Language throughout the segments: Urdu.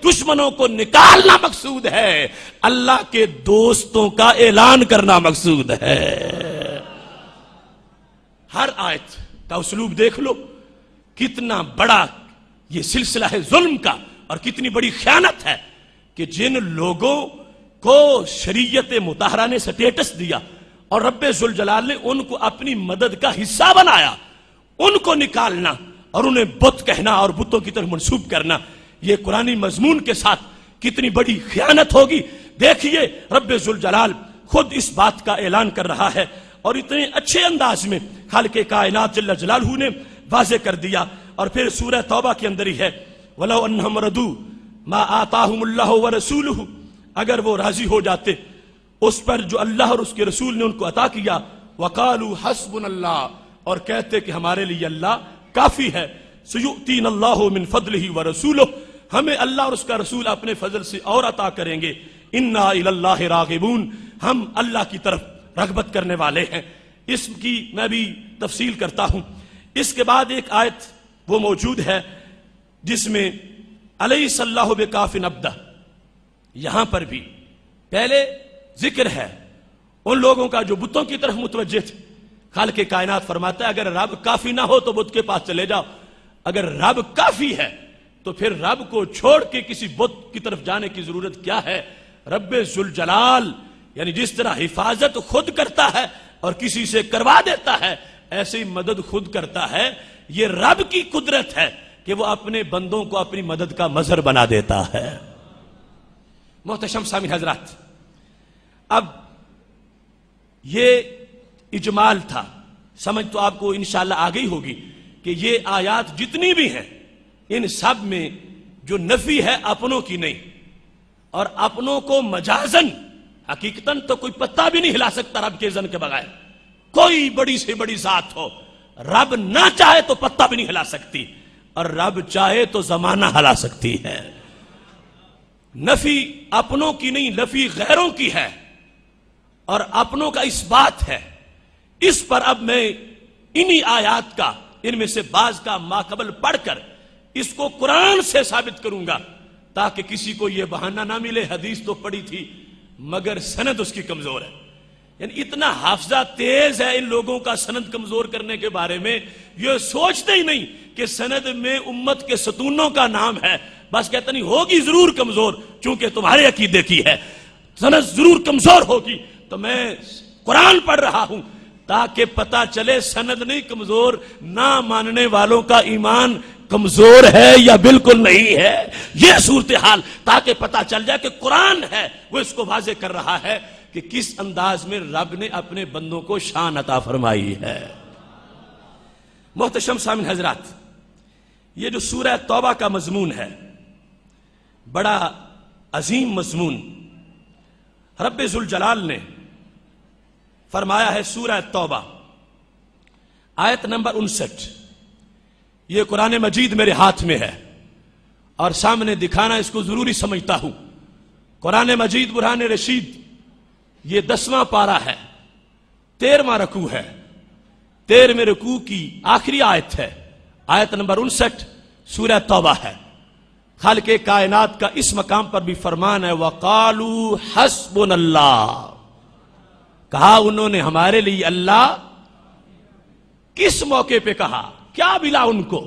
دشمنوں کو نکالنا مقصود ہے، اللہ کے دوستوں کا اعلان کرنا مقصود ہے۔ ہر آیت کا اسلوب دیکھ لو، کتنا بڑا یہ سلسلہ ہے ظلم کا، اور کتنی بڑی خیانت ہے کہ جن لوگوں کو شریعت مطہرہ نے سٹیٹس دیا اور رب ذوالجلال نے ان کو اپنی مدد کا حصہ بنایا، ان کو نکالنا اور انہیں بت کہنا اور بتوں کی طرف منسوب کرنا، یہ قرآنی مضمون کے ساتھ کتنی بڑی خیانت ہوگی۔ دیکھیے رب ذوالجلال خود اس بات کا اعلان کر رہا ہے، اور اتنے اچھے انداز میں خالق کائنات جل جلالہ نے واضح کر دیا۔ اور پھر سورہ توبہ کے اندر ہی ہے، وَلَوْ أَنَّهُمْ رَضُوا مَا آتَاهُمُ اللَّهُ وَرَسُولُهُ، اگر وہ راضی ہو جاتے اس پر جو اللہ اور اس کے رسول نے ان کو عطا کیا، وَقَالُوا حَسْبُنَا اللَّهُ، اور کہتے کہ ہمارے لیے اللہ کافی ہے، سَيُؤْتِينَ اللَّهُ مِنْ فَضْلِهِ وَرَسُولُهُ، ہمیں اللہ اور اس کا رسول اپنے فضل سے اور عطا کریں گے، إِنَّا إِلَى اللَّهِ رَاغِبُونَ، ہم اللہ کی طرف رغبت کرنے والے ہیں۔ اس کی میں بھی تفصیل کرتا ہوں۔ اس کے بعد ایک آیت وہ موجود ہے جس میں الیس اللہ بکاف عبدہ، یہاں پر بھی پہلے ذکر ہے ان لوگوں کا جو بتوں کی طرف متوجہ تھے۔ خالق کائنات فرماتا ہے اگر رب کافی نہ ہو تو بت کے پاس چلے جاؤ، اگر رب کافی ہے تو پھر رب کو چھوڑ کے کسی بت کی طرف جانے کی ضرورت کیا ہے؟ رب ذوالجلال یعنی جس طرح حفاظت خود کرتا ہے اور کسی سے کروا دیتا ہے، ایسے ہی مدد خود کرتا ہے۔ یہ رب کی قدرت ہے کہ وہ اپنے بندوں کو اپنی مدد کا مظہر بنا دیتا ہے۔ محتشم سامعین حضرات، اب یہ اجمال تھا، سمجھ تو آپ کو انشاءاللہ آ گئی ہوگی کہ یہ آیات جتنی بھی ہیں ان سب میں جو نفی ہے اپنوں کی نہیں، اور اپنوں کو مجازن، حقیقتاً تو کوئی پتہ بھی نہیں ہلا سکتا رب کے اذن کے بغیر، کوئی بڑی سے بڑی ذات ہو، رب نہ چاہے تو پتہ بھی نہیں ہلا سکتی، اور رب چاہے تو زمانہ ہلا سکتی ہے۔ نفی اپنوں کی نہیں، نفی غیروں کی ہے، اور اپنوں کا اس بات ہے۔ اس پر اب میں انہی آیات کا، ان میں سے بعض کا ماقبل پڑھ کر اس کو قرآن سے ثابت کروں گا، تاکہ کسی کو یہ بہانہ نہ ملے حدیث تو پڑھی تھی مگر سند اس کی کمزور ہے۔ یعنی اتنا حافظہ تیز ہے ان لوگوں کا سند کمزور کرنے کے بارے میں، یہ سوچتے ہی نہیں کہ سند میں امت کے ستونوں کا نام ہے، بس کہتا نہیں ہوگی ضرور کمزور، چونکہ تمہارے عقیدے کی ہے، سند ضرور کمزور ہوگی۔ تو میں قرآن پڑھ رہا ہوں تاکہ پتہ چلے سند نہیں کمزور، نہ ماننے والوں کا ایمان کمزور ہے یا بالکل نہیں ہے، یہ صورتحال، تاکہ پتہ چل جائے کہ قرآن ہے وہ اس کو واضح کر رہا ہے کہ کس انداز میں رب نے اپنے بندوں کو شان عطا فرمائی ہے۔ محتشم سامعین حضرات، یہ جو سورہ توبہ کا مضمون ہے بڑا عظیم مضمون، رب ذوالجلال نے فرمایا ہے سورہ توبہ آیت نمبر 59، یہ قرآن مجید میرے ہاتھ میں ہے اور سامنے دکھانا اس کو ضروری سمجھتا ہوں۔ قرآن مجید برہان رشید، یہ 10واں پارہ ہے، 13واں رکوع ہے، 13ویں رکوع کی آخری آیت ہے، آیت نمبر 59 سورہ توبہ ہے۔ خالق کائنات کا اس مقام پر بھی فرمان ہے وَقَالُوا حَسْبُنَا اللَّهُ، کہا انہوں نے ہمارے لیے اللہ۔ کس موقع پہ کہا؟ کیا ملا ان کو؟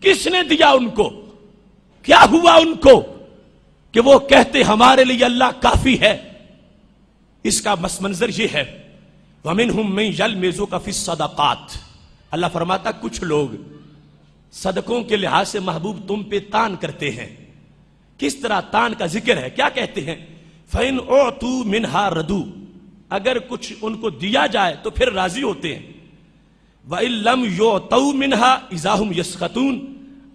کس نے دیا ان کو؟ کیا ہوا ان کو کہ وہ کہتے ہمارے لیے اللہ کافی ہے؟ اس کا پس منظر یہ ہے وَمِنْهُمْ مَنْ يَلْمِزُكَ فِي الصَّدَقَاتِ، اللہ فرماتا کچھ لوگ صدقوں کے لحاظ سے محبوب تم پہ تان کرتے ہیں۔ کس طرح تان کا ذکر ہے؟ کیا کہتے ہیں؟ فَإِنْ أُعْطُوا مِنْهَا رَضُوا، اگر کچھ ان کو دیا جائے تو پھر راضی ہوتے ہیں۔ وَإِن لَمْ يُعْطَوْا مِنْهَا إِذَا هُمْ يَسْخَطُونَ،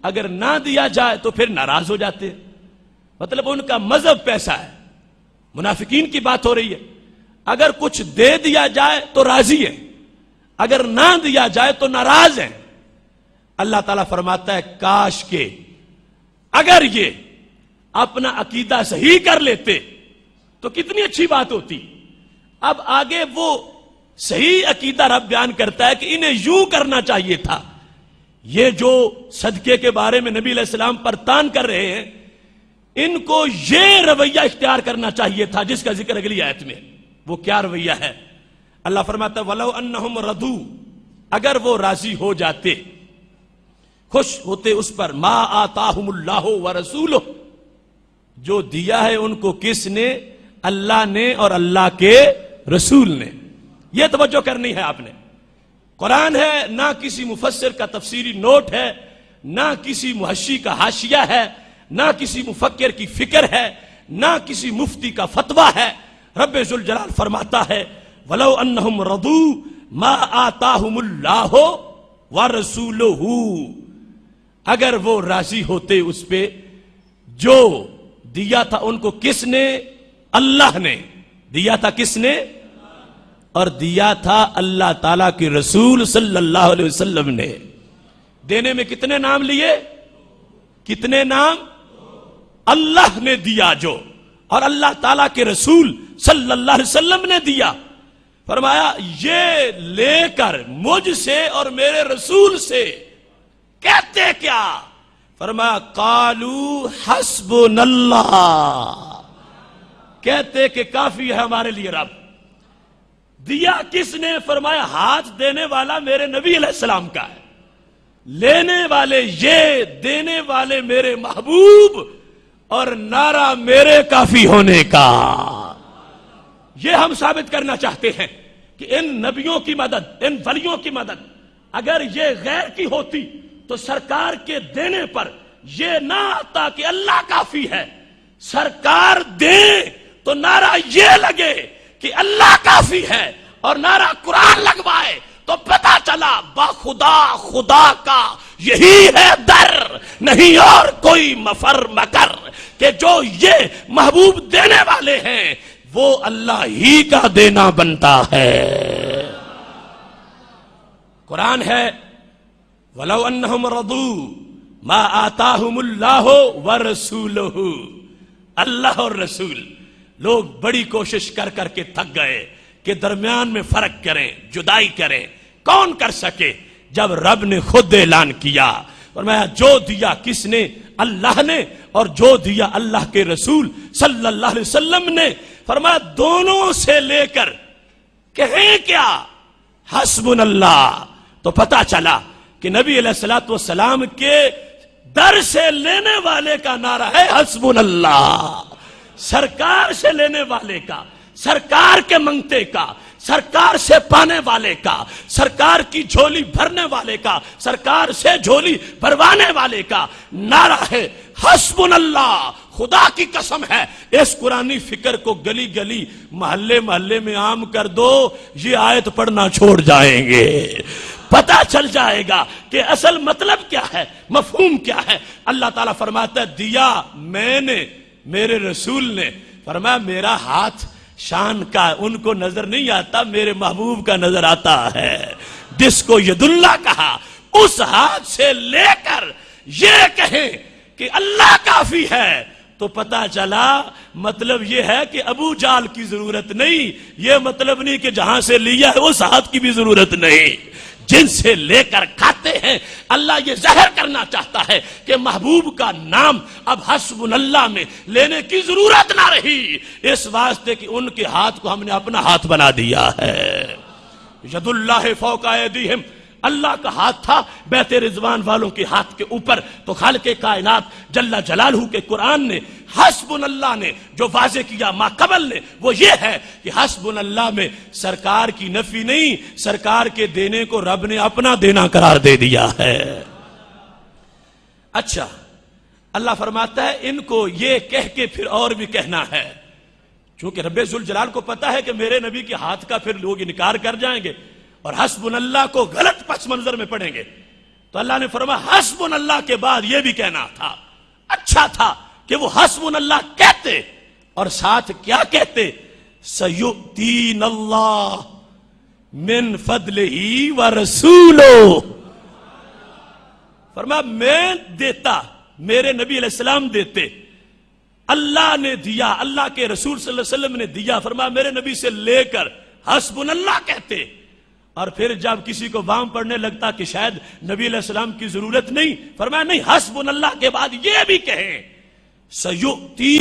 اگر نہ دیا جائے تو پھر ناراض ہو جاتے ہیں۔ مطلب ان کا مذہب پیسا ہے۔ منافقین کی بات ہو رہی ہے، اگر کچھ دے دیا جائے تو راضی ہیں، اگر نہ دیا جائے تو ناراض ہیں۔ اللہ تعالیٰ فرماتا ہے کاش کہ اگر یہ اپنا عقیدہ صحیح کر لیتے تو کتنی اچھی بات ہوتی۔ اب آگے وہ صحیح عقیدہ رب بیان کرتا ہے کہ انہیں یوں کرنا چاہیے تھا۔ یہ جو صدقے کے بارے میں نبی علیہ السلام پر تان کر رہے ہیں، ان کو یہ رویہ اختیار کرنا چاہیے تھا جس کا ذکر اگلی آیت میں. وہ کیا رویہ ہے؟ اللہ فرماتا ہے وَلَوْ أَنَّهُمْ رَضُوا، اگر وہ راضی ہو جاتے، خوش ہوتے اس پر، ما آتاہم اللہ ورسولہ، جو دیا ہے ان کو کس نے؟ اللہ نے اور اللہ کے رسول نے. یہ توجہ کرنی ہے آپ نے. قرآن ہے، نہ کسی مفسر کا تفسیری نوٹ ہے، نہ کسی محشی کا حاشیہ ہے، نہ کسی مفکر کی فکر ہے، نہ کسی مفتی کا فتویٰ ہے. رب ذوالجلال فرماتا ہے وَلَوْ أَنَّهُمْ رَضُوا مَا آتَاهُمُ اللَّهُ وَرَسُولُهُ، اگر وہ راضی ہوتے اس پہ جو دیا تھا ان کو کس نے؟ اللہ نے. دیا تھا کس نے؟ اور دیا تھا اللہ تعالیٰ کے رسول صلی اللہ علیہ وسلم نے. دینے میں کتنے نام لیے؟ کتنے نام؟ اللہ نے دیا جو، اور اللہ تعالیٰ کے رسول صلی اللہ علیہ وسلم نے دیا. فرمایا یہ لے کر مجھ سے اور میرے رسول سے کہتے کیا؟ فرمایا قالوا حسبنا اللہ، کہتے کہ کافی ہے ہمارے لیے رب. دیا کس نے؟ فرمایا ہاتھ دینے والا میرے نبی علیہ السلام کا ہے، لینے والے یہ، دینے والے میرے محبوب، اور نعرہ میرے کافی ہونے کا. یہ ہم ثابت کرنا چاہتے ہیں کہ ان نبیوں کی مدد، ان ولیوں کی مدد اگر یہ غیر کی ہوتی تو سرکار کے دینے پر یہ نہ آتا کہ اللہ کافی ہے. سرکار دیں تو نعرہ یہ لگے کہ اللہ کافی ہے، اور نعرہ قرآن لگوائے تو پتہ چلا باخدا خدا کا یہی ہے در، نہیں اور کوئی مفر مکر، کہ جو یہ محبوب دینے والے ہیں وہ اللہ ہی کا دینا بنتا ہے. قرآن ہے وَلَوْ أَنَّهُمْ رَضُوا مَا آتَاهُمُ اللَّهُ وَرَسُولُهُ. اللہ اور رسول، لوگ بڑی کوشش کر کر کے تھک گئے کہ درمیان میں فرق کریں، جدائی کریں. کون کر سکے جب رب نے خود اعلان کیا. فرمایا جو دیا کس نے؟ اللہ نے، اور جو دیا اللہ کے رسول صلی اللہ علیہ وسلم نے. فرمایا دونوں سے لے کر کہیں کیا؟ حسبنا اللہ. تو پتا چلا کہ نبی علیہ الصلوۃ والسلام کے در سے لینے والے کا نعرہ ہے حسبنا اللہ. سرکار سے لینے والے کا، سرکار کے منگتے کا، سرکار سے پانے والے کا، سرکار کی جھولی بھرنے والے کا، سرکار سے جھولی بھروانے والے کا نعرہ ہے حسبنا اللہ. خدا کی قسم ہے اس قرآنی فکر کو گلی گلی محلے محلے میں عام کر دو، یہ آیت پڑھنا چھوڑ جائیں گے. پتہ چل جائے گا کہ اصل مطلب کیا ہے، مفہوم کیا ہے. اللہ تعالیٰ فرماتا ہے دیا میں نے، میرے رسول نے. فرمایا میرا ہاتھ شان کا ان کو نظر نہیں آتا، میرے محبوب کا نظر آتا ہے. جس کو ید اللہ کہا اس ہاتھ سے لے کر یہ کہیں کہ اللہ کافی ہے تو پتا چلا مطلب یہ ہے کہ ابو جال کی ضرورت نہیں. یہ مطلب نہیں کہ جہاں سے لیا ہے اس ہاتھ کی بھی ضرورت نہیں. جن سے لے کر کھاتے ہیں اللہ یہ ظاہر کرنا چاہتا ہے کہ محبوب کا نام اب حسبنا اللہ میں لینے کی ضرورت نہ رہی، اس واسطے کہ ان کے ہاتھ کو ہم نے اپنا ہاتھ بنا دیا ہے. ید اللہ فوق ایدیہم، اللہ کا ہاتھ تھا بیت رضوان والوں کے ہاتھ کے اوپر. تو خالق کائنات جل جلالہ کے قرآن نے حسبنا اللہ نے جو واضح کیا ما قبل نے وہ یہ ہے کہ حسبنا اللہ میں سرکار کی نفی نہیں، سرکار کے دینے کو رب نے اپنا دینا قرار دے دیا ہے. اچھا اللہ فرماتا ہے ان کو یہ کہہ کے پھر اور بھی کہنا ہے، چونکہ رب ذوالجلال کو پتا ہے کہ میرے نبی کے ہاتھ کا پھر لوگ انکار کر جائیں گے اور حسبنا اللہ کو غلط پس منظر میں پڑھیں گے. تو اللہ نے فرمایا حسبنا اللہ کے بعد یہ بھی کہنا تھا. اچھا تھا کہ وہ حسبنا اللہ کہتے اور ساتھ کیا کہتے؟ سیؤتین اللہ من فضلہ ورسولہ. فرمایا میں دیتا، میرے نبی علیہ السلام دیتے، اللہ نے دیا، اللہ کے رسول صلی اللہ علیہ وسلم نے دیا. فرمایا میرے نبی سے لے کر حسبنا اللہ کہتے، اور پھر جب کسی کو وام پڑھنے لگتا کہ شاید نبی علیہ السلام کی ضرورت نہیں، فرمایا نہیں، حسبنا اللہ کے بعد یہ بھی کہیں سیؤتی